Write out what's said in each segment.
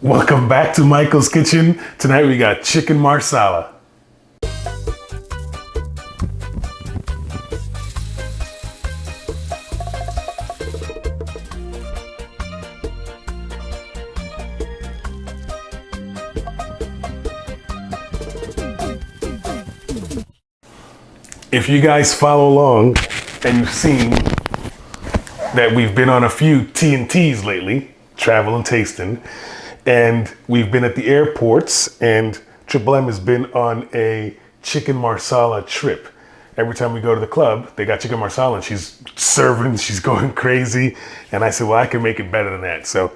Welcome back to Michael's Kitchen. Tonight we got chicken marsala. If you guys follow along and you've seen that we've been on a few T&Ts lately, travel and tasting, and we've been at the airports, and Triple M has been on a chicken marsala trip. Every time we go to the club, they got chicken marsala and she's serving, she's going crazy. And I said, well, I can make it better than that. So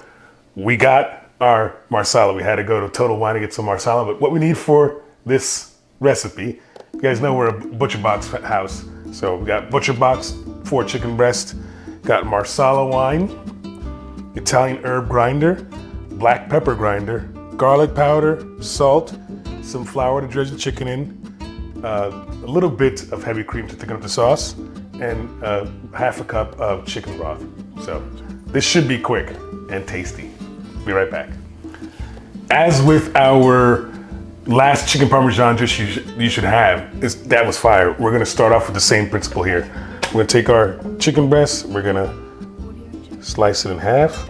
we got our marsala. We had to go to Total Wine to get some marsala, but what we need for this recipe, you guys know we're a butcher box house. So we got butcher box, 4 chicken breast, got marsala wine, Italian herb grinder, black pepper grinder, garlic powder, salt, some flour to dredge the chicken in, a little bit of heavy cream to thicken up the sauce, and half a cup of chicken broth. So this should be quick and tasty. Be right back. As with our last chicken parmesan dish you should have, that was fire. We're gonna start off with the same principle here. We're gonna take our chicken breast, we're gonna slice it in half.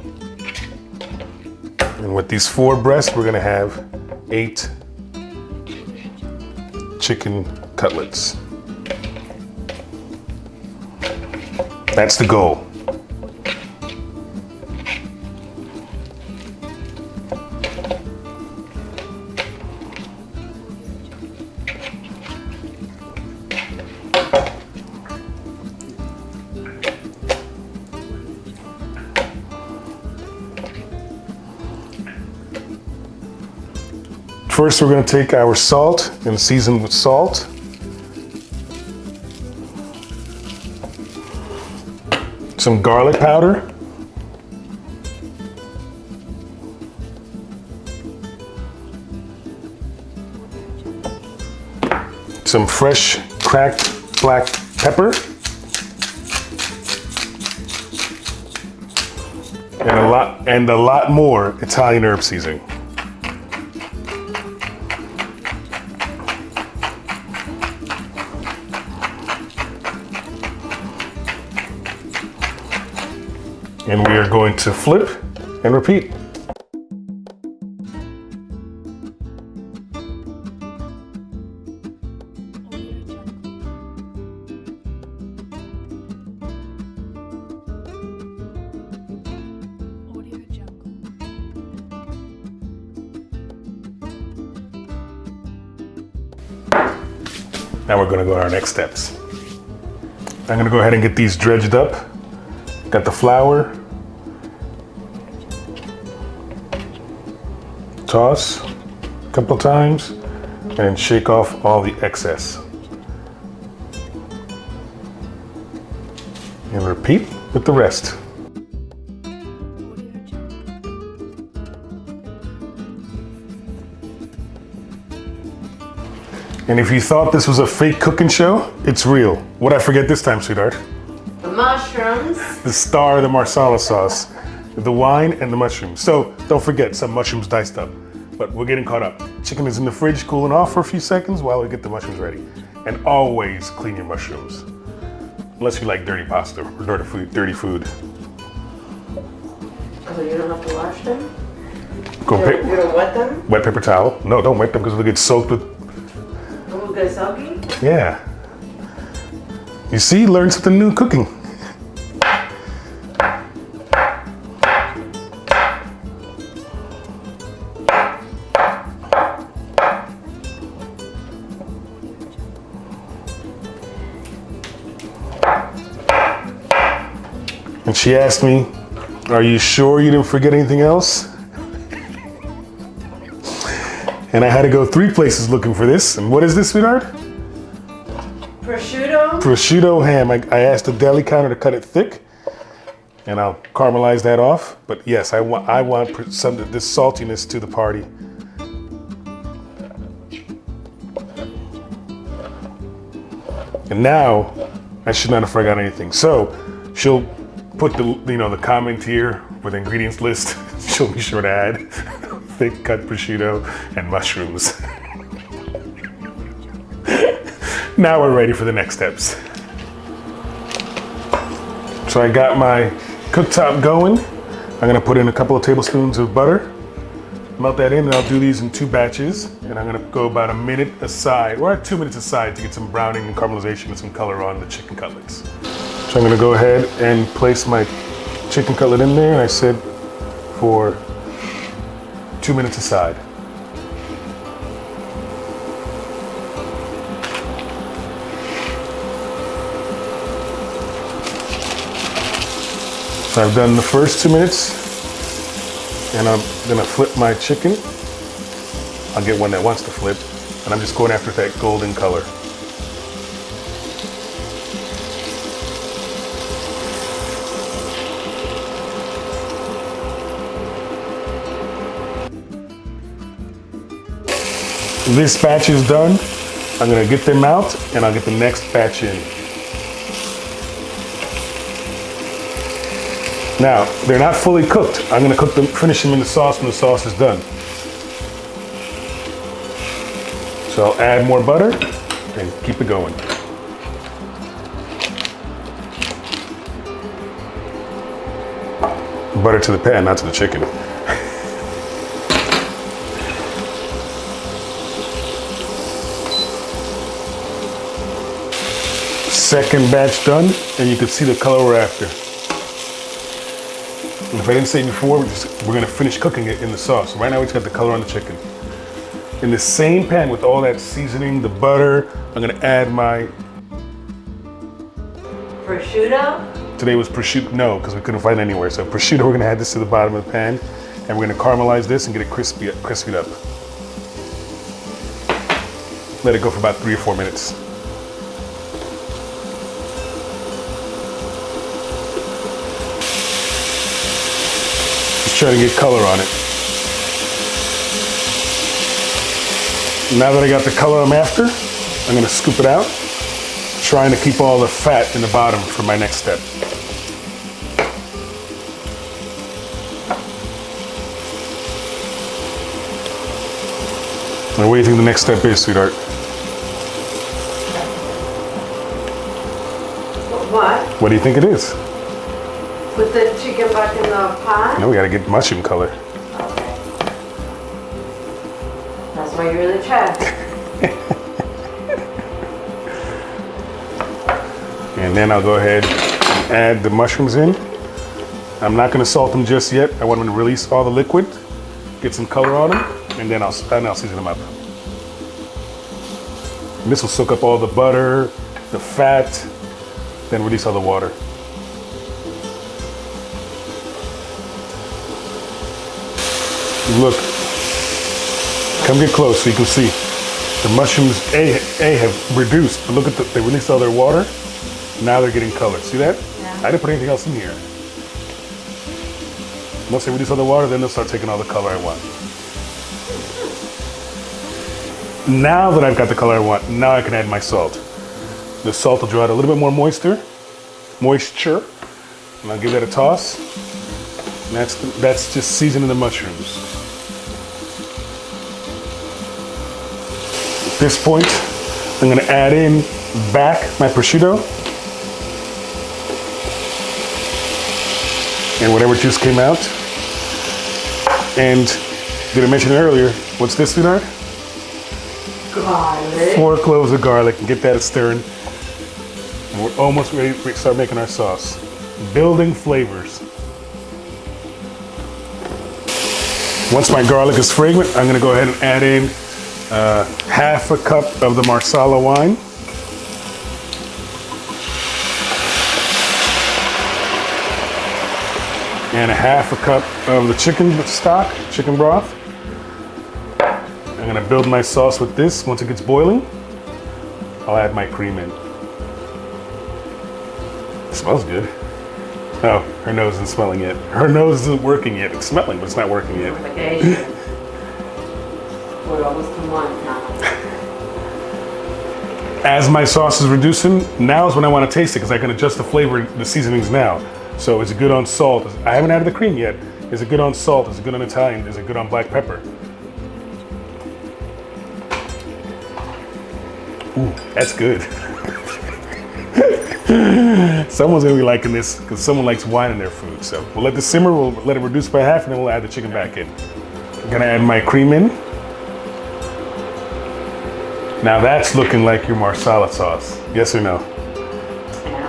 And with these 4 breasts, we're gonna have 8 chicken cutlets. That's the goal. First, we're going to take our salt and season with salt. Some garlic powder. Some fresh cracked black pepper. And a lot more Italian herb seasoning. And we are going to flip and repeat. Now we're going to go to our next steps. I'm going to go ahead and get these dredged up. Got the flour. Toss a couple times and shake off all the excess. And repeat with the rest. And if you thought this was a fake cooking show, it's real. What'd I forget this time, sweetheart? The mushrooms. The star of the marsala sauce. The wine and the mushrooms. So don't forget, some mushrooms diced up, but we're getting caught up. Chicken is in the fridge cooling off for a few seconds while we get the mushrooms ready. And always clean your mushrooms. Unless you like dirty pasta or dirty food. So you don't have to wash them? You don't wet them? Wet paper towel. No, don't wet them because they'll get soaked with... Will get soggy? Yeah. You see, learn something new cooking. And she asked me, are you sure you didn't forget anything else? And I had to go 3 places looking for this. And what is this, sweetheart? Prosciutto? Prosciutto ham. I asked the deli counter to cut it thick, and I'll caramelize that off. But yes, I want this saltiness to the party. And now, I should not have forgotten anything. So, she'll put the comment here with the ingredients list. She'll be sure to add thick cut prosciutto and mushrooms. Now we're ready for the next steps. So I got my cooktop going. I'm gonna put in a couple of tablespoons of butter, melt that in, and I'll do these in 2 batches. And I'm gonna go about a minute aside, or 2 minutes aside, to get some browning and caramelization and some color on the chicken cutlets. So I'm gonna go ahead and place my chicken cutlet in there, and I said for 2 minutes aside. So I've done the first 2 minutes, and I'm gonna flip my chicken. I'll get one that wants to flip, and I'm just going after that golden color. This batch is done. I'm gonna get them out, and I'll get the next batch in. Now, they're not fully cooked. I'm gonna cook them, finish them in the sauce when the sauce is done. So I'll add more butter and keep it going. Butter to the pan, not to the chicken. Second batch done, and you can see the color we're after. And if I didn't say before, we're gonna finish cooking it in the sauce. Right now we just got the color on the chicken. In the same pan with all that seasoning, the butter, I'm gonna add my... Prosciutto? Today was prosciutto, no, because we couldn't find it anywhere. So prosciutto, we're gonna add this to the bottom of the pan, and we're gonna caramelize this and get it crispied up. Let it go for about 3 or 4 minutes. Trying to get color on it. Now that I got the color I'm after, I'm gonna scoop it out, trying to keep all the fat in the bottom for my next step. Now, what do you think the next step is, sweetheart? What? What do you think it is? Put the chicken back in the pot? No, we gotta get mushroom color. Okay. That's why you're the chef. And then I'll go ahead and add the mushrooms in. I'm not gonna salt them just yet. I want them to release all the liquid, get some color on them, and then I'll season them up. And this will soak up all the butter, the fat, then release all the water. Look, come get close so you can see. The mushrooms have reduced, but look at they released all their water. Now they're getting color. See that? Yeah. I didn't put anything else in here. Once they release all the water, then they'll start taking all the color I want. Now that I've got the color I want, now I can add my salt. The salt will draw out a little bit more moisture, and I'll give that a toss. And that's just seasoning the mushrooms. At this point, I'm gonna add in back my prosciutto and whatever juice came out. And did I mention earlier, what's this, sweetheart? Garlic. 4 cloves of garlic, and get that stirring. And we're almost ready to start making our sauce. Building flavors. Once my garlic is fragrant, I'm gonna go ahead and add in half a cup of the Marsala wine. And a half a cup of the chicken stock, chicken broth. I'm gonna build my sauce with this. Once it gets boiling, I'll add my cream in. It smells good. Oh, her nose isn't smelling yet. Her nose isn't working yet. It's smelling, but it's not working yet. Okay. We're almost to 1 now. As my sauce is reducing, now is when I want to taste it because I can adjust the flavor, the seasonings now. So it's good on salt. I haven't added the cream yet. Is it good on salt? Is it good on Italian? Is it good on black pepper? Ooh, that's good. Someone's gonna be liking this because someone likes wine in their food. So we'll let this simmer, we'll let it reduce by half, and then we'll add the chicken back in. I'm gonna add my cream in. Now that's looking like your Marsala sauce. Yes or no? Yeah.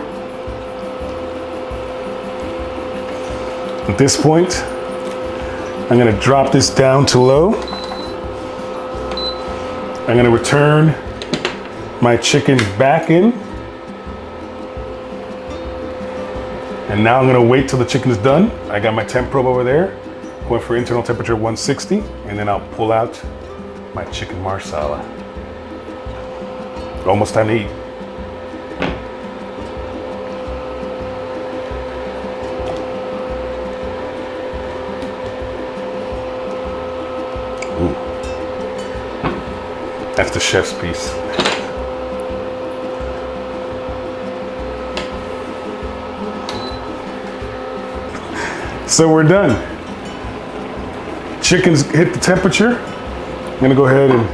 At this point, I'm gonna drop this down to low. I'm gonna return my chicken back in. And now I'm gonna wait till the chicken is done. I got my temp probe over there, going for internal temperature 160, and then I'll pull out my chicken Marsala. Almost time to eat. Ooh. That's the chef's piece. So we're done. Chicken's hit the temperature. I'm gonna go ahead and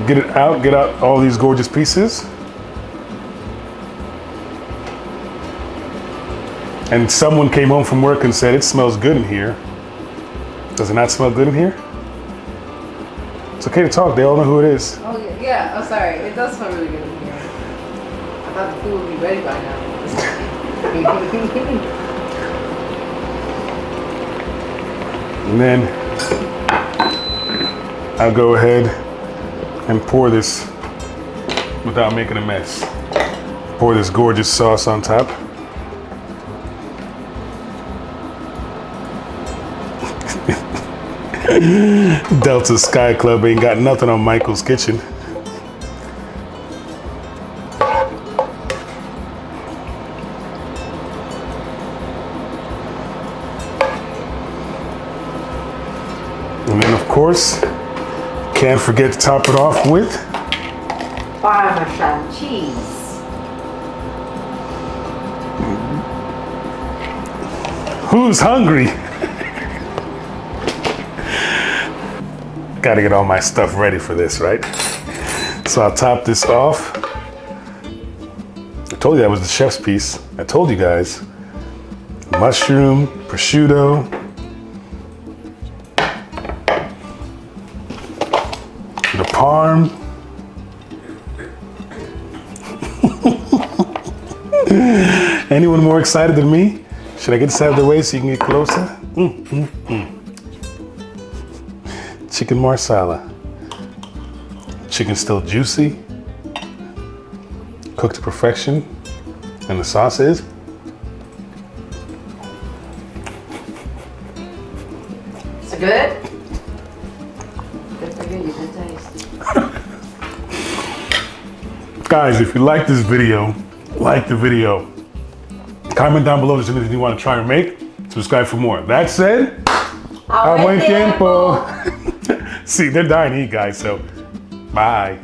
get out all these gorgeous pieces. And someone came home from work and said, it smells good in here. Does it not smell good in here? It's okay to talk, they all know who it is. Oh, yeah. I'm sorry. It does smell really good in here. I thought the food would be ready by now. And then I'll go ahead and pour this without making a mess. Pour this gorgeous sauce on top. Delta Sky Club ain't got nothing on Michael's kitchen. And then of course, can't forget to top it off with Parmesan cheese. who's hungry? Gotta get all my stuff ready for this, right? So I'll top this off. I told you that was the chef's piece. I told you guys. Mushroom, prosciutto. The parm. Anyone more excited than me? Should I get this out of the way so you can get closer? Chicken Marsala. Chicken's still juicy, cooked to perfection, and the sauce is. Is it good? Good for you, good taste. Guys, if you like this video, like the video. Comment down below if there's anything you want to try or make. Subscribe for more. That said, a buen tiempo. See, they're dying to eat, guys, so bye.